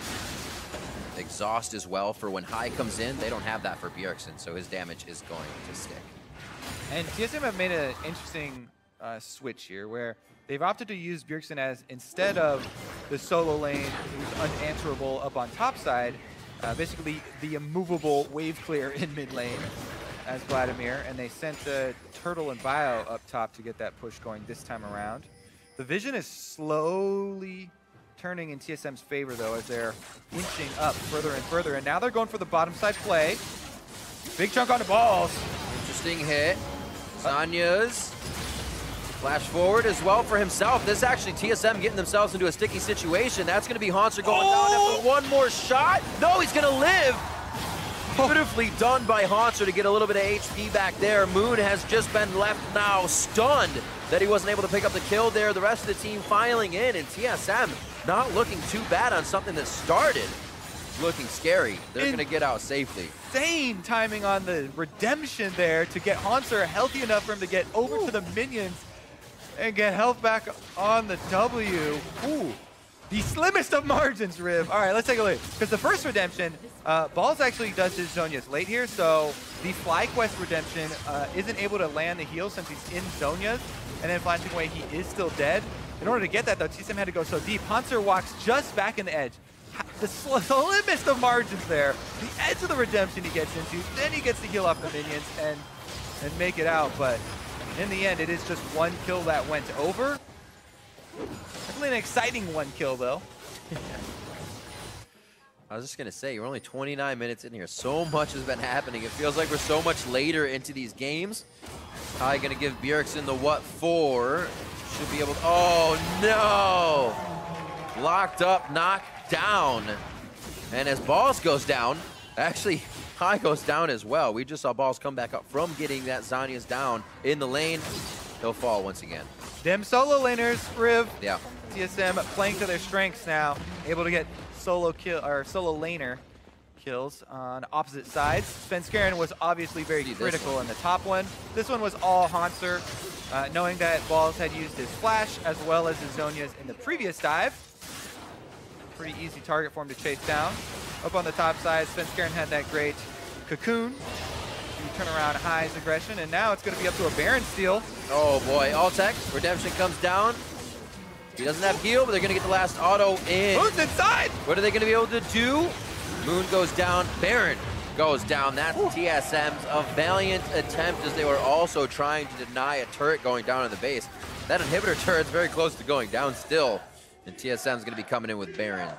Exhaust as well for when Hai comes in. They don't have that for Bjergsen, so his damage is going to stick. And
TSM have made an interesting switch here, where they've opted to use Bjergsen as, instead of the solo lane who's unanswerable up on top side, basically the immovable wave clear in mid lane as Vladimir, and they sent Turtle and Bio up top to get that push going this time around. The vision is slowly turning in TSM's favor, though, as they're inching up further and further, and now they're going for the bottom side play. Big chunk on the balls.
Interesting hit. Zhonya's flash forward as well for himself. This is actually TSM getting themselves into a sticky situation. That's going to be Hanser going down after one more shot. No, he's going to live. Beautifully done by Hanser to get a little bit of HP back there. Moon has just been left now stunned that he wasn't able to pick up the kill there. The rest of the team filing in, and TSM not looking too bad on something that started looking scary. They're going to get out safely.
Insane timing on the redemption there to get Hanser healthy enough for him to get over to the minions and get health back on the W. Ooh, the slimmest of margins, Riv. All right, let's take a look. Because the first redemption, Balls actually does his Zhonya's late here, so the FlyQuest redemption isn't able to land the heal since he's in Zhonya's, and then flashing away, he is still dead. In order to get that, though, TSM had to go so deep. Hanser walks just back in the edge. The slimmest of margins there. The edge of the redemption he gets into, then he gets to heal off the minions and make it out, but in the end, it is just one kill that went over. Definitely an exciting one kill, though.
I was just going to say, you're only 29 minutes in here. So much has been happening. It feels like we're so much later into these games. Hai going to give Bjergsen the what for. Should be able to... Oh, no! Locked up, knocked down. And as Balls goes down, actually, Hai goes down as well. We just saw Balls come back up from getting that Zhonya's down in the lane. He'll fall once again.
Them solo laners, Riv.
Yeah.
TSM playing to their strengths now, able to get solo kill or solo laner kills on opposite sides. Svenskeren was obviously very critical in the top one. This one was all Hanser, knowing that Balls had used his flash as well as his Zonias in the previous dive. Pretty easy target for him to chase down. Up on the top side, Svenskeren had that great cocoon to turn around High's aggression, and now it's going to be up to a Baron steal.
Oh boy, Altec, Redemption comes down. He doesn't have heal, but they're going to get the last auto in.
Moon's inside!
What are they going to be able to do? Moon goes down, Baron goes down. That's TSM's a valiant attempt, as they were also trying to deny a turret going down in the base. That inhibitor turret's very close to going down still, and TSM's going to be coming in with Baron.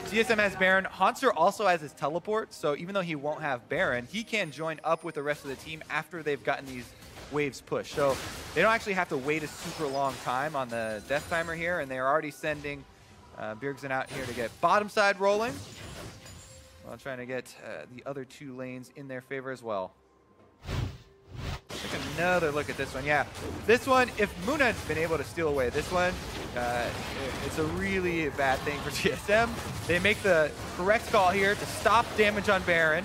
TSM has Baron. Hanser also has his teleport, so even though he won't have Baron, he can join up with the rest of the team after they've gotten these waves pushed. So they don't actually have to wait a super long time on the death timer here, and they're already sending Bjergsen out here to get bottom side rolling, while trying to get the other two lanes in their favor as well. Take another look at this one. Yeah, this one, if Moon had been able to steal away this one, it's a really bad thing for TSM. They make the correct call here to stop damage on Baron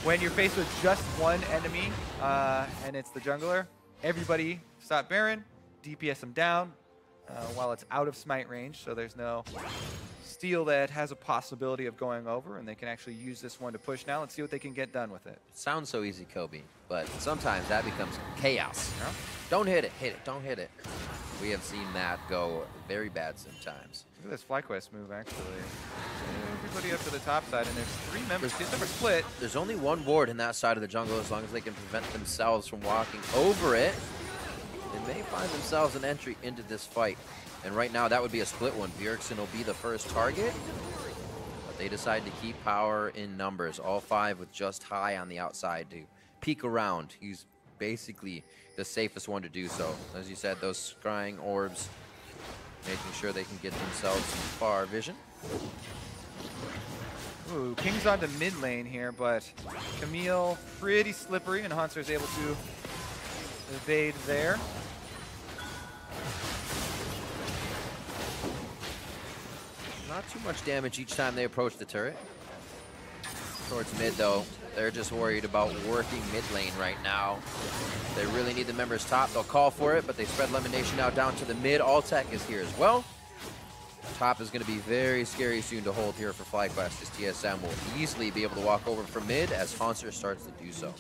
when you're faced with just one enemy, and it's the jungler. Everybody stop Baron, DPS him down while it's out of smite range, so there's no steal that has a possibility of going over, and they can actually use this one to push now. Let's see what they can get done with it.
Sounds so easy, Kobe, but sometimes that becomes chaos.
Yeah.
Don't hit it, don't hit it. We have seen that go very bad sometimes.
Look at this FlyQuest move, actually. Everybody up to the top side, and there's three members. TSM are split.
There's only one ward in that side of the jungle. As long as they can prevent themselves from walking over it, they may find themselves an entry into this fight. And right now, that would be a split one. Bjergsen will be the first target, but they decide to keep power in numbers. All five with just High on the outside to peek around. He's basically the safest one to do so. As you said, those scrying orbs, making sure they can get themselves some far vision.
Ooh, King's onto mid lane here, but Camille pretty slippery, and Hanser's able to evade there.
Not too much damage each time they approach the turret. Towards mid, though, they're just worried about working mid lane right now. They really need the members top. They'll call for it, but they spread Elimination now down to the mid. Altec is here as well. Top is going to be very scary soon to hold here for FlyQuest, as TSM will easily be able to walk over from mid as Hanser starts to do so.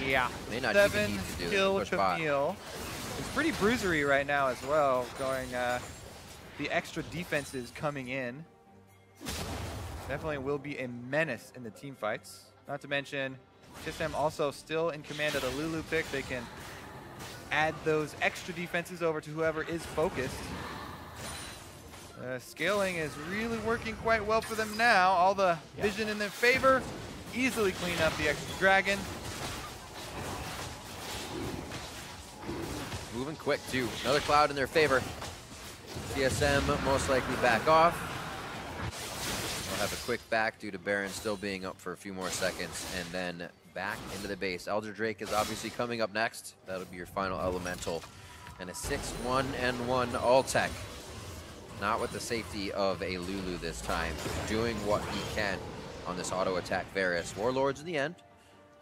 Yeah,
May not
7
even need to do
kill
push bot.
Camille. It's pretty bruisery right now as well, going the extra defenses coming in. Definitely will be a menace in the team fights. Not to mention, TSM also still in command of the Lulu pick. They can add those extra defenses over to whoever is focused. Scaling is really working quite well for them now. All the vision in their favor. Easily clean up the extra dragon.
Moving quick, too. Another cloud in their favor. TSM most likely back off. They'll have a quick back due to Baron still being up for a few more seconds, and then back into the base. Elder Drake is obviously coming up next. That'll be your final elemental. And a 6-1-1 Altec. Not with the safety of a Lulu this time. Doing what he can on this auto attack Varus. Warlords in the end.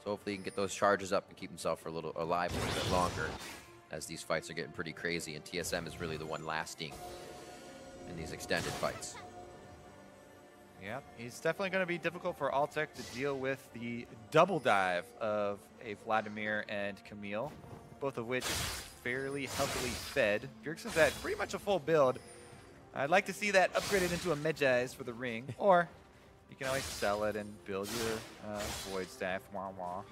So hopefully he can get those charges up and keep himself for alive a little bit longer, as these fights are getting pretty crazy, and TSM is really the one lasting in these extended fights.
Yeah, he's definitely going to be difficult for Altec to deal with the double dive of a Vladimir and Camille, both of which fairly heavily fed. Bjergsen's at pretty much a full build. I'd like to see that upgraded into a Medjay's for the ring, or you can always sell it and build your Void Staff. Wah wah.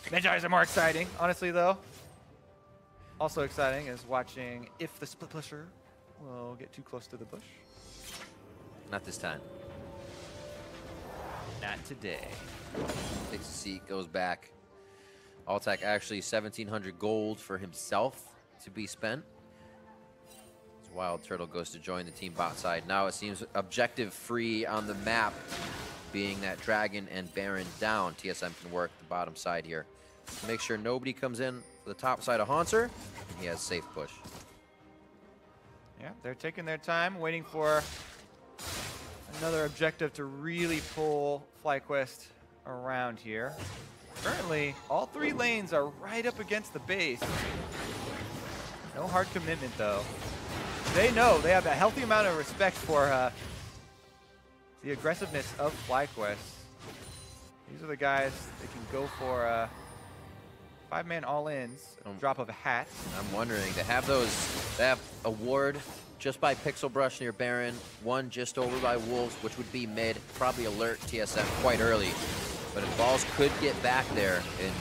Medjay's are more exciting, honestly, though. Also exciting is watching if the split pusher will get too close to the bush.
Not this time.
Not today.
Takes a seat, goes back. Altec actually 1,700 gold for himself to be spent. As Wild Turtle goes to join the team bot side. Now it seems objective free on the map, being that Dragon and Baron down. TSM can work the bottom side here. Make sure nobody comes in for the top side of Hanser, and he has safe push.
Yeah, they're taking their time, waiting for Another objective to really pull FlyQuest around here. Currently, all 3 lanes are right up against the base. No hard commitment, though. They know they have a healthy amount of respect for the aggressiveness of FlyQuest. These are the guys that can go for 5-man all-ins, drop of a hat.
I'm wondering, they have a ward just by Pixel Brush near Baron, one just over by Wolves, which would be mid, probably alert TSM quite early. But if balls could get back there and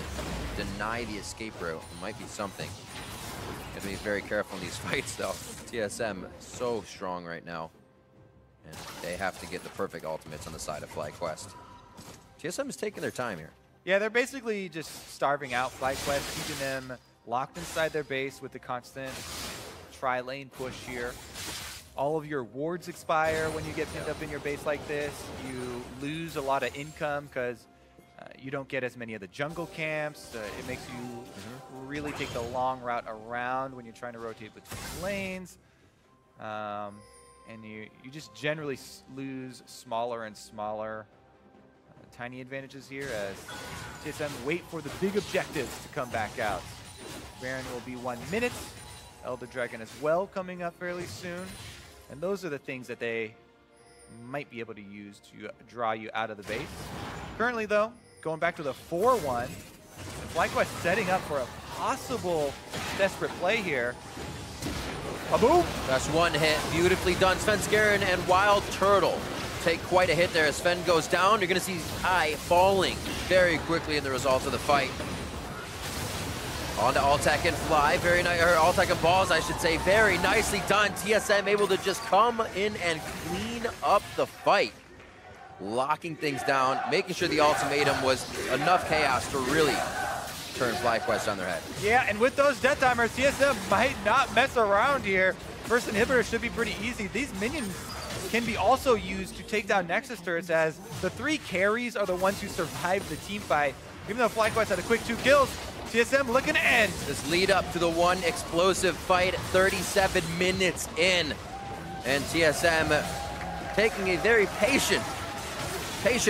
deny the escape route, it might be something. You have to be very careful in these fights, though. TSM so strong right now, and they have to get the perfect ultimates on the side of FlyQuest. TSM is taking their time here.
Yeah, they're basically just starving out FlyQuest, keeping them locked inside their base with the constant tri-lane push here. All of your wards expire when you get pinned up in your base like this. You lose a lot of income because you don't get as many of the jungle camps. It makes you really take the long route around when you're trying to rotate between lanes. And you just generally lose smaller and smaller tiny advantages here as TSM wait for the big objectives to come back out. Baron will be 1 minute. Elder Dragon as well coming up fairly soon. And those are the things that they might be able to use to draw you out of the base. Currently, though, going back to the 4-1, FlyQuest setting up for a possible desperate play here. Boom!
That's one hit. Beautifully done. Svenskeren and Wild Turtle take quite a hit there. As Sven goes down, you're going to see High falling very quickly in the result of the fight. On to Altek and Fly. Very nice, or Altek and Balls, I should say. Very nicely done. TSM able to just come in and clean up the fight. Locking things down, making sure the ultimatum was enough chaos to really turn FlyQuest on their head.
Yeah, and with those death timers, TSM might not mess around here. First inhibitor should be pretty easy. These minions can be also used to take down Nexus turrets, as the 3 carries are the ones who survived the team fight. Even though FlyQuest had a quick 2 kills, TSM looking to end.
This lead up to the one explosive fight, 37 minutes in. And TSM taking a very patient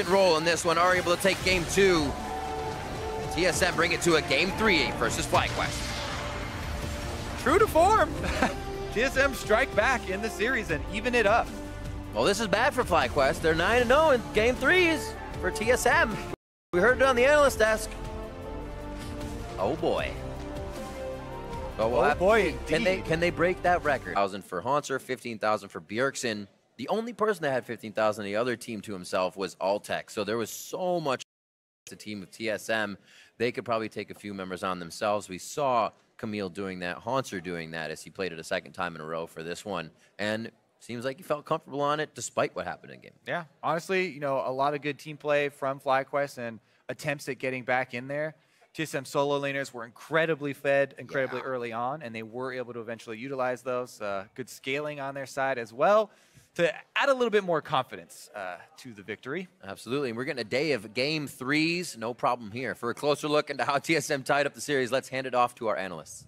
role in this one, are able to take game 2. TSM bring it to a game 3 versus FlyQuest.
True to form. TSM strike back in the series and even it up.
Well, this is bad for FlyQuest. They're 9-0 in game 3s for TSM. We heard it on the analyst desk. Oh boy. But
oh boy,
can they break that record? 1,000 for Haunter, 15,000 for Bjergsen. The only person that had 15,000 the other team to himself was Altek. So there was so much the team of TSM. They could probably take a few members on themselves. We saw Camille doing that, Haunter doing that as he played it a second time in a row for this one. And seems like he felt comfortable on it despite what happened in game.
Yeah, honestly, you know, a lot of good team play from FlyQuest and attempts at getting back in there. TSM solo laners were incredibly fed incredibly early on, and they were able to eventually utilize those. Good scaling on their side as well to add a little bit more confidence to the victory.
Absolutely, and we're getting a day of game 3s. No problem here. For a closer look into how TSM tied up the series, let's hand it off to our analysts.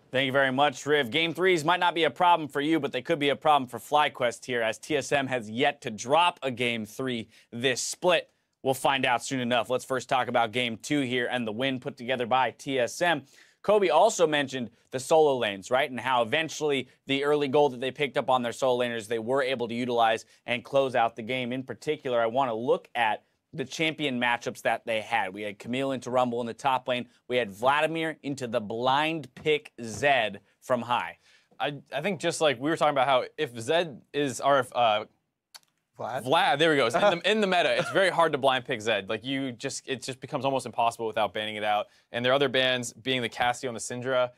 Thank you very much, Riv. Game 3s might not be a problem for you, but they could be a problem for FlyQuest here, as TSM has yet to drop a game 3 this split. We'll find out soon enough. Let's first talk about game 2 here and the win put together by TSM. Kobe also mentioned the solo lanes, right? And how eventually the early goal that they picked up on their solo laners, they were able to utilize and close out the game. In particular, I want to look at the champion matchups that they had. We had Camille into Rumble in the top lane. We had Vladimir into the blind pick Zed from High.
I think just like we were talking about how if Zed is our Vlad, there we go. In the meta, it's very hard to blind pick Zed. Like it just becomes almost impossible without banning it out. And there are other bans, being the Cassio and the Syndra,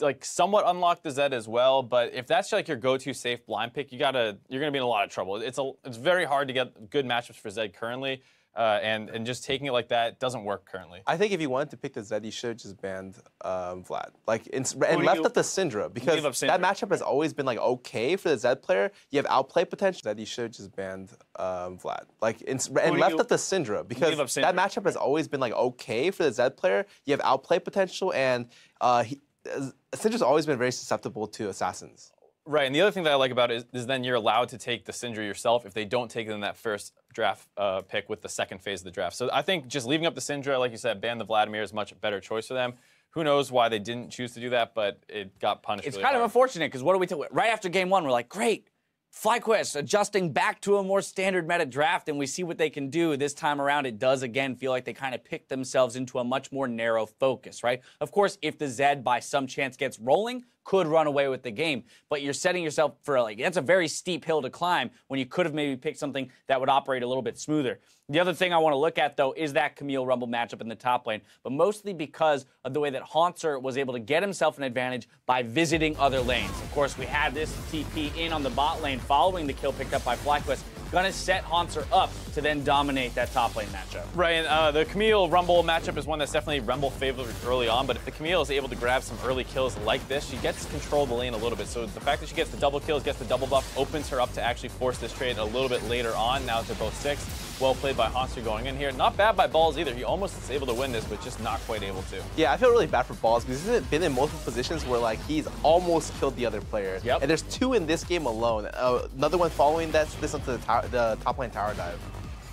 like somewhat unlock the Zed as well. But if that's like your go-to safe blind pick, you're gonna be in a lot of trouble. It's very hard to get good matchups for Zed currently. And just taking it like that doesn't work currently.
I think if you wanted to pick the Zed, you should have just banned Vlad. And left up the Syndra, because that matchup has always been like okay for the Zed player. You have outplay potential. Zed, you should have just banned Vlad. And left up the Syndra, because that matchup has always been like okay for the Zed player. You have outplay potential, and Syndra's always been very susceptible to assassins.
Right, and the other thing that I like about it is then you're allowed to take the Syndra yourself if they don't take it in that first draft pick with the second phase of the draft. So I think just leaving up the Syndra, like you said, ban the Vladimir is a much better choice for them. Who knows why they didn't choose to do that, but it got punished.
It's
really
kind
hard.
of unfortunate because what do we do? Right after game 1, we're like, great. FlyQuest adjusting back to a more standard meta draft, and we see what they can do. This time around, it does again feel like they kind of picked themselves into a much more narrow focus, right? Of course, if the Zed by some chance gets rolling, could run away with the game, but you're setting yourself for that's a very steep hill to climb when you could have maybe picked something that would operate a little bit smoother. The other thing I want to look at, though, is that Camille Rumble matchup in the top lane, but mostly because of the way that Haunter was able to get himself an advantage by visiting other lanes. Of course, we had this TP in on the bot lane following the kill picked up by FlyQuest. Gonna set Haunter up to then dominate that top lane matchup.
Right, and the Camille Rumble matchup is one that's definitely Rumble favored early on, but if the Camille is able to grab some early kills like this, she gets control of the lane a little bit. So the fact that she gets the double kills, gets the double buff, opens her up to actually force this trade a little bit later on. Now that they're both 6. Well played by Haunter going in here. Not bad by Balls either. He almost is able to win this, but just not quite able to.
Yeah, I feel really bad for Balls because he's been in multiple positions where like he's almost killed the other player.
Yep.
And there's 2 in this game alone. Another one following this onto the top lane tower dive.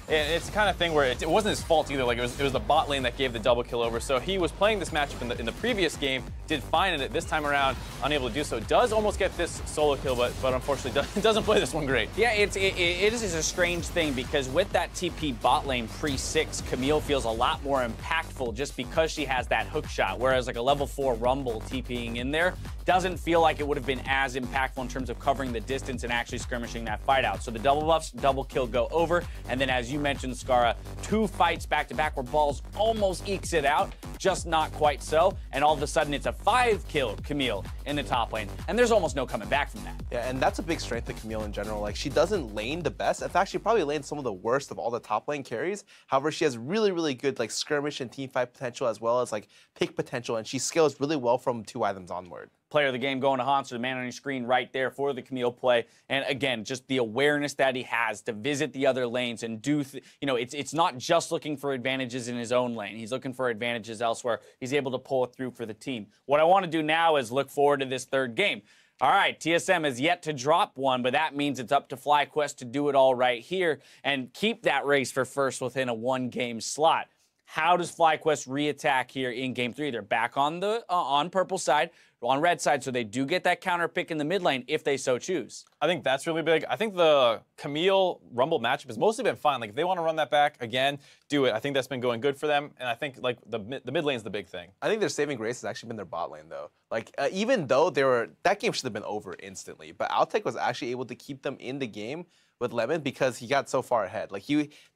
And it's the kind of thing where it wasn't his fault either. Like it was the bot lane that gave the double kill over. So he was playing this matchup in the previous game, did fine in it. This time around, unable to do so. Does almost get this solo kill, but unfortunately doesn't play this one great.
Yeah, it is a strange thing because with that TP bot lane pre-6, Camille feels a lot more impactful just because she has that hook shot. Whereas like a level 4 Rumble TPing in there doesn't feel like it would have been as impactful in terms of covering the distance and actually skirmishing that fight out. So the double buffs, double kill go over, and then as you mentioned, Scara, 2 fights back-to-back where Balls almost ekes it out, just not quite so, and all of a sudden it's a 5-kill Camille in the top lane, and there's almost no coming back from that.
Yeah, and that's a big strength of Camille in general. Like, she doesn't lane the best. In fact, she probably lanes some of the worst of all the top lane carries. However, she has really, really good like skirmish and team fight potential as well as like pick potential, and she scales really well from 2 items onward.
Player of the game going to Haunter, the man on your screen right there for the Camille play. And again, just the awareness that he has to visit the other lanes and do, it's not just looking for advantages in his own lane. He's looking for advantages elsewhere. He's able to pull it through for the team. What I want to do now is look forward to this 3rd game. All right, TSM has yet to drop one, but that means it's up to FlyQuest to do it all right here and keep that race for first within a 1-game slot. How does FlyQuest re-attack here in game 3? They're back on the on purple side, on red side, so they do get that counter pick in the mid lane if they so choose.
I think that's really big. I think the Camille Rumble matchup has mostly been fine. Like if they want to run that back again, do it. I think that's been going good for them, and I think like the mid lane is the big thing.
I think their saving grace has actually been their bot lane though. Like even though that game should have been over instantly, but Altec was actually able to keep them in the game with Lemon because he got so far ahead. Like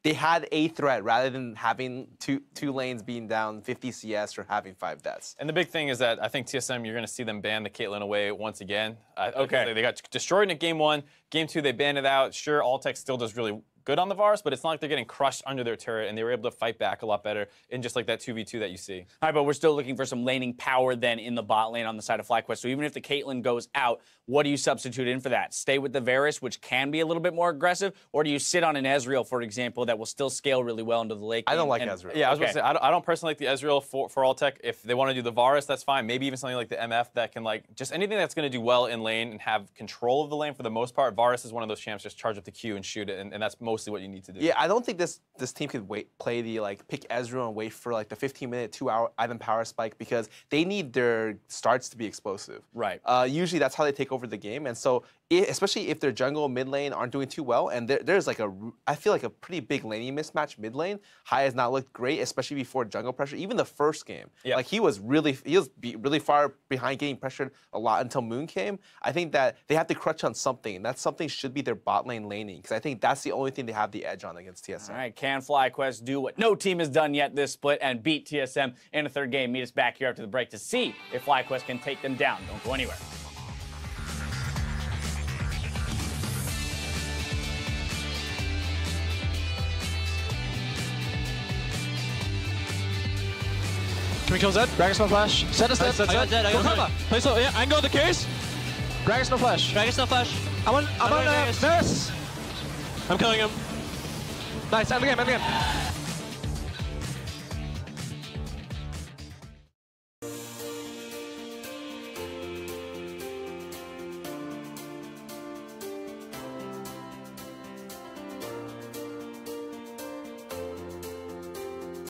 they had a threat rather than having two lanes being down 50 CS or having 5 deaths.
And the big thing is that I think TSM, you're going to see them ban the Caitlyn away once again. Okay. They got destroyed in game 1. Game 2, they banned it out. Sure, Altec still does really good on the Varus, but it's not like they're getting crushed under their turret, and they were able to fight back a lot better in just like that 2v2 that you see.
All right, but we're still looking for some laning power then in the bot lane on the side of FlyQuest. So even if the Caitlyn goes out, what do you substitute in for that? Stay with the Varus, which can be a little bit more aggressive, or do you sit on an Ezreal, for example, that will still scale really well into the late game?
I don't like Ezreal.
Yeah, I was going to say, I don't personally like the Ezreal for Altec. If they want to do the Varus, that's fine. Maybe even something like the MF that can like, just anything that's going to do well in lane and have control of the lane for the most part. Varus is one of those champs, just charge up the Q and shoot it, and that's mostly what you need to do.
Yeah, I don't think this team could play the like pick Ezreal and wait for like the 15-minute 2-hour item power spike because they need their starts to be explosive.
Right.
Usually that's how they take over the game, and so especially if their jungle mid lane aren't doing too well, and there's like I feel like a pretty big laning mismatch mid lane. Hai has not looked great, especially before jungle pressure. Even the first game, like he was really far behind, getting pressured a lot until Moon came. I think that they have to crutch on something, and that something should be their bot lane laning because I think that's the only thing they have the edge on against TSM.
All right, can FlyQuest do what no team has done yet this split and beat TSM in a 3rd game? Meet us back here after the break to see if FlyQuest can take them down. Don't go anywhere.
Can we kill Zed? Gragas no flash. Zed is dead.
I got Zed. I got Zed.
Play so, yeah, I can go the case. Gragas no flash.
Gragas no flash.
I'm on Varus. I'm killing him. Nice, end the game, end the game.